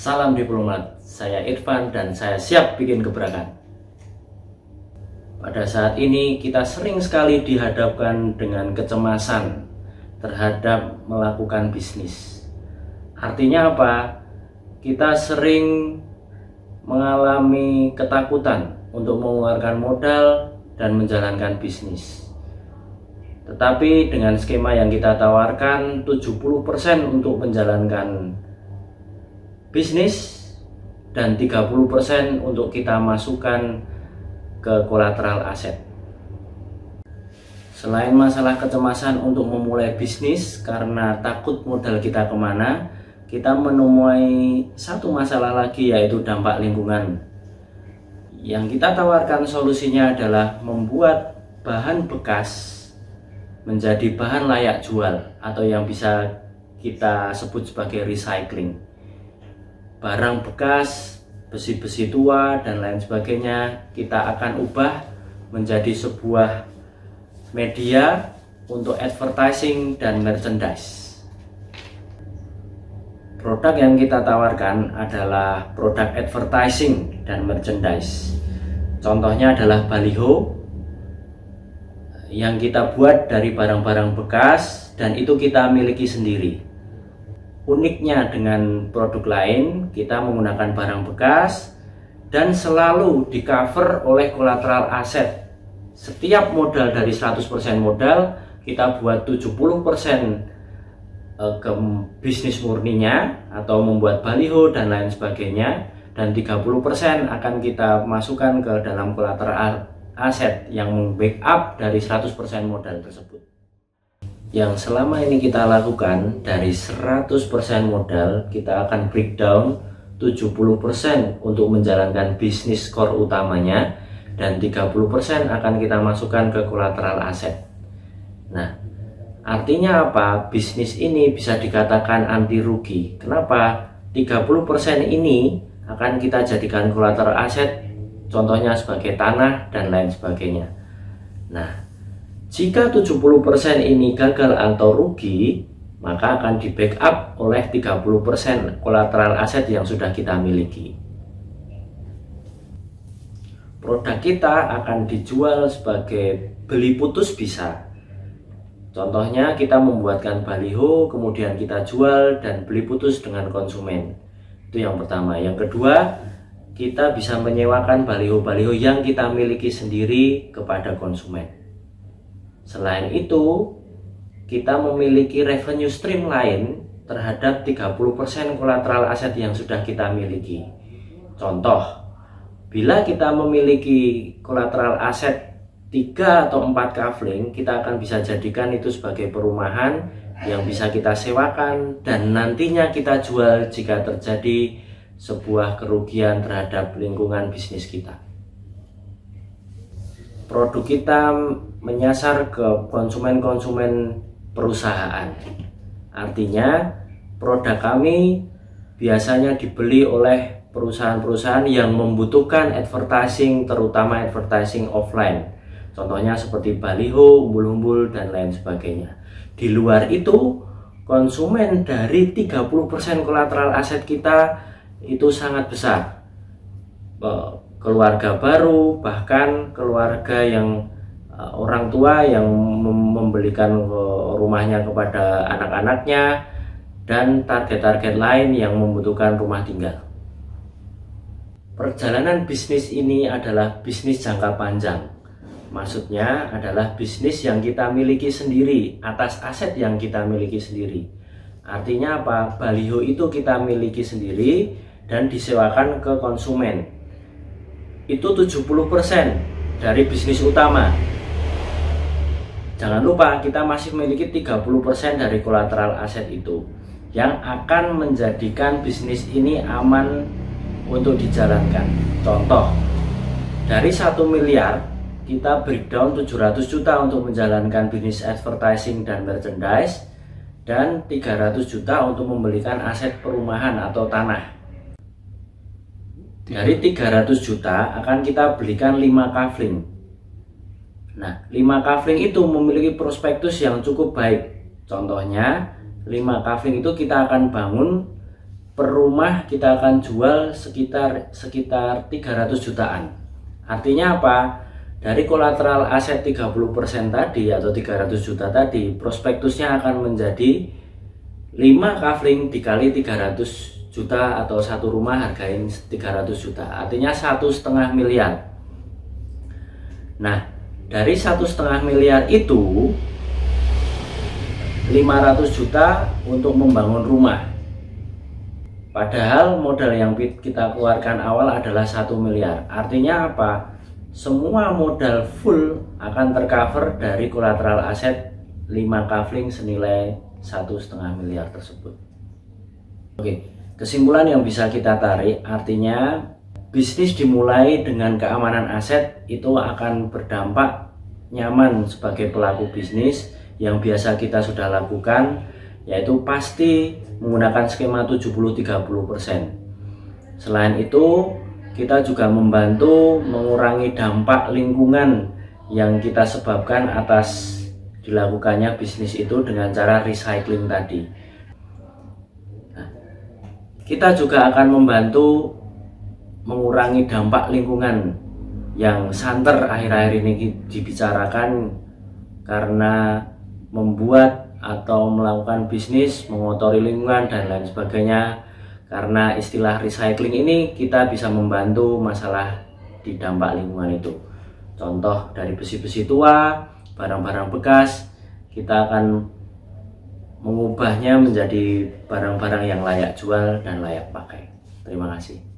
Salam diplomat, saya Irfan dan saya siap bikin gebrakan. Pada saat ini kita sering sekali dihadapkan dengan kecemasan terhadap melakukan bisnis. Artinya apa? Kita sering mengalami ketakutan untuk mengeluarkan modal dan menjalankan bisnis. Tetapi dengan skema yang kita tawarkan 70% untuk menjalankan bisnis dan 30% untuk kita masukkan ke kolateral aset. Selain masalah kecemasan untuk memulai bisnis karena takut modal kita kemana, kita menemui satu masalah lagi, yaitu dampak lingkungan. Yang kita tawarkan solusinya adalah membuat bahan bekas menjadi bahan layak jual atau yang bisa kita sebut sebagai recycling. Barang bekas, besi-besi tua dan lain sebagainya kita akan ubah menjadi sebuah media untuk advertising dan merchandise. Produk yang kita tawarkan adalah produk advertising dan merchandise. Contohnya adalah baliho yang kita buat dari barang-barang bekas dan itu kita miliki sendiri. Uniknya dengan produk lain, kita menggunakan barang bekas dan selalu di cover oleh kolateral aset. Setiap modal dari 100% modal, kita buat 70% ke bisnis murninya atau membuat baliho dan lain sebagainya, dan 30% akan kita masukkan ke dalam kolateral aset yang backup dari 100% modal tersebut. Yang selama ini kita lakukan dari 100% modal, kita akan breakdown 70% untuk menjalankan bisnis core utamanya dan 30% akan kita masukkan ke kolateral aset. Nah, artinya apa? Bisnis ini bisa dikatakan anti rugi. Kenapa? 30% ini akan kita jadikan kolateral aset, contohnya sebagai tanah dan lain sebagainya. Nah, jika 70% ini gagal atau rugi, maka akan di backup oleh 30% kolateral aset yang sudah kita miliki. Produk kita akan dijual sebagai beli putus bisa. Contohnya kita membuatkan baliho, kemudian kita jual dan beli putus dengan konsumen. Itu yang pertama. Yang kedua, kita bisa menyewakan baliho-baliho yang kita miliki sendiri kepada konsumen. Selain itu, kita memiliki revenue stream lain terhadap 30% kolateral aset yang sudah kita miliki. Contoh, bila kita memiliki kolateral aset 3 atau 4 kafling, kita akan bisa jadikan itu sebagai perumahan yang bisa kita sewakan dan nantinya kita jual jika terjadi sebuah kerugian terhadap lingkungan bisnis kita. Produk kita menyasar ke konsumen-konsumen perusahaan. Artinya produk kami biasanya dibeli oleh perusahaan-perusahaan yang membutuhkan advertising, terutama advertising offline. Contohnya seperti baliho, umbul-umbul dan lain sebagainya. Di luar itu, konsumen dari 30% kolateral aset kita itu sangat besar. Keluarga baru, bahkan keluarga yang orang tua yang membelikan rumahnya kepada anak-anaknya, dan target-target lain yang membutuhkan rumah tinggal. Perjalanan bisnis ini adalah bisnis jangka panjang. Maksudnya adalah bisnis yang kita miliki sendiri atas aset yang kita miliki sendiri. Artinya apa? Baliho itu kita miliki sendiri dan disewakan ke konsumen. Itu 70% dari bisnis utama. Jangan lupa kita masih memiliki 30% dari kolateral aset itu yang akan menjadikan bisnis ini aman untuk dijalankan. Contoh, dari 1 miliar kita breakdown 700 juta untuk menjalankan bisnis advertising dan merchandise dan 300 juta untuk membelikan aset perumahan atau tanah. Dari 300 juta akan kita belikan 5 kafling. Nah, 5 kafling itu memiliki prospektus yang cukup baik. Contohnya, 5 kafling itu kita akan bangun per rumah kita akan jual sekitar 300 jutaan. Artinya apa? Dari kolateral aset 30% tadi atau 300 juta tadi, prospektusnya akan menjadi 5 kafling dikali 300 juta atau satu rumah hargain 300 juta. Artinya 1,5 miliar. Nah, dari 1,5 miliar itu 500 juta untuk membangun rumah. Padahal modal yang kita keluarkan awal adalah 1 miliar. Artinya apa? Semua modal full akan tercover dari kolateral aset 5 kafling senilai 1,5 miliar tersebut. Oke, kesimpulan yang bisa kita tarik artinya bisnis dimulai dengan keamanan aset itu akan berdampak nyaman sebagai pelaku bisnis yang biasa kita sudah lakukan, yaitu pasti menggunakan skema 70-30%. Selain itu, kita juga membantu mengurangi dampak lingkungan yang kita sebabkan atas dilakukannya bisnis itu dengan cara recycling tadi. Nah, kita juga akan membantu mengurangi dampak lingkungan yang santer akhir-akhir ini dibicarakan karena membuat atau melakukan bisnis mengotori lingkungan dan lain sebagainya. Karena istilah recycling ini kita bisa membantu masalah di dampak lingkungan itu. Contoh dari besi-besi tua, barang-barang bekas, kita akan mengubahnya menjadi barang-barang yang layak jual dan layak pakai. Terima kasih.